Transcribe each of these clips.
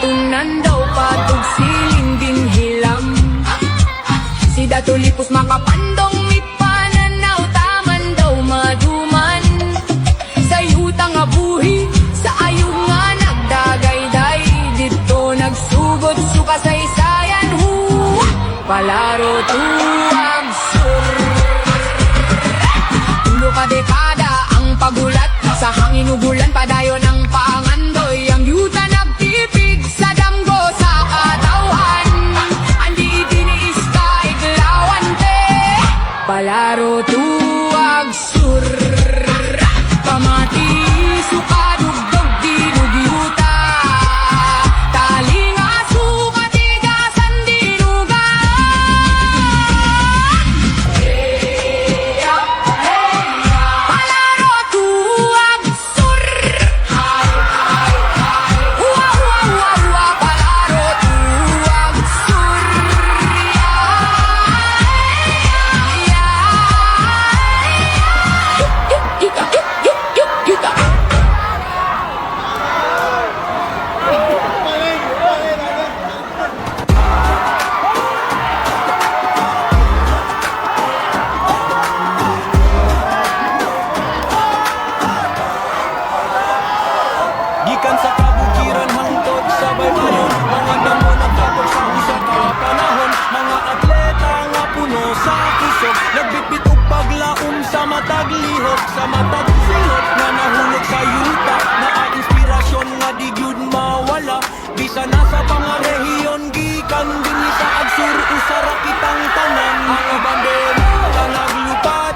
Tunan daw patog siling din hilam. Si Datulipos makapandong mitpananaw, taman daw maduman. Sa yuta nga buhi, sa ayong nga nagdagayday, dito nagsugod suka sa isayan, palaro tuwag sur. Tulo ka dekada ang pagulat, sa hangin ubulan padayon ang pangandoy. Ang yuta nagtipig sa damgo sa katawan, andi itiniis ka iglawan te, palaro tuwag sur. Pamati suka dugdog dinug yuta, taling aso katigasan dinugan. Palaro tuwag sur. Palaro tuwag sur. Gikan sa kabukiran hangtod sa baybayon, mga damo nagtapos sa usa ka panahon. Mga atleta nga puno sa kusog, nagbitbit og paglaom sa matag lihok, sa matag silot nga nahulog sa yuta. Naa-inspirasyon nga di gyud mawala, bisa na sa pangarehiyon gikan dinhi sa agsur usara kitang tanan. Mga bandera nga naglupad,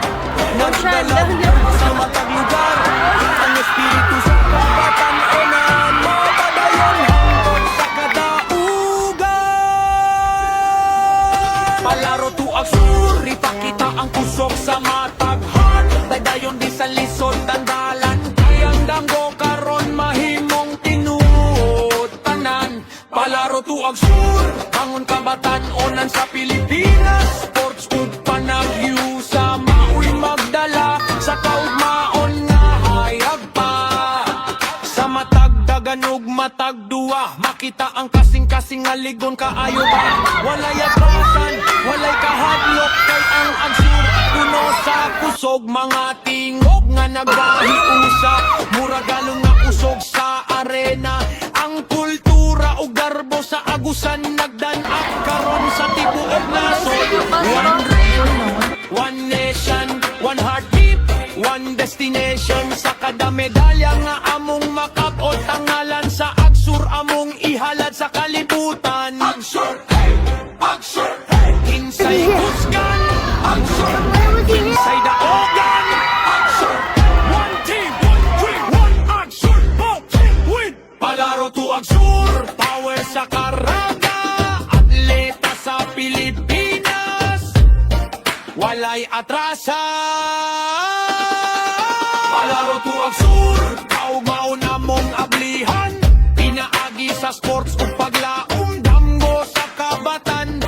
nagdala sa matag lugar, ang espiritu sa kabatan onan mapadayon hangtod sa kadaugan. Palaro tuag sur, ipakita ang kusog sa mataghan, daydayon di sa lisod tandalan, kayang damgo karon mahimong tinuod tanan. Palaro tuag sur, bangon kabatan onan sa Pilipinas, sports ug panagyu sa maoy magdala sa kaugmaon nga hayag pa. Sa matag dagan ug matag duwa, makita ang kasing-kasing nga ligon kaayo ba. Walay atrasan, walay kahadlok, kay ang agsur puno sa kusog. Mga tingog nga nagahiusa, muragalong nga usog sa arena. Ang kultura ug garbo sa agusan nagdan-ak karon sa tibuok nasod. One dream, one nation, one heartbeat, one destination. Sa kada medalya nga among makapot, ang ngalan sa agsur among ihalad sa kalibutan. Agsur, hey! Agsur, hey! Kinsay kusgan, agsur, kinsay daogan, agsur. One team, one dream, one agsur, both team win. Palaro to agsur, power sa karada, atleta sa Pilipinas, walay atrasan. Palaro to agsur, kaugmaon among ablihan, pinaagi sa sports ug paglaom, damgo sa kabatan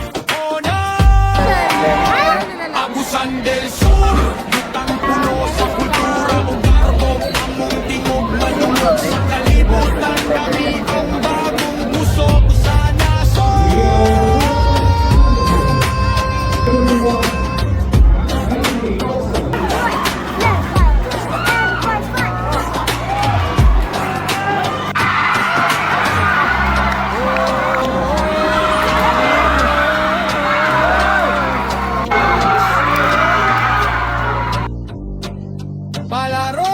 onan. Agusan del Sur, butang puno sa kultura ug garbo, among tingog manunod sa kalibutan. Kami ang bagong pusok sa nason. Palaro!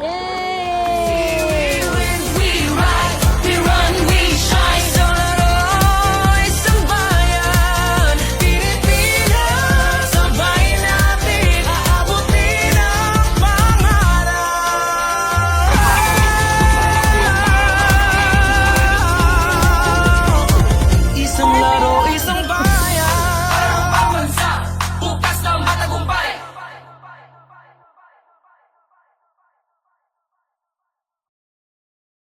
Yay!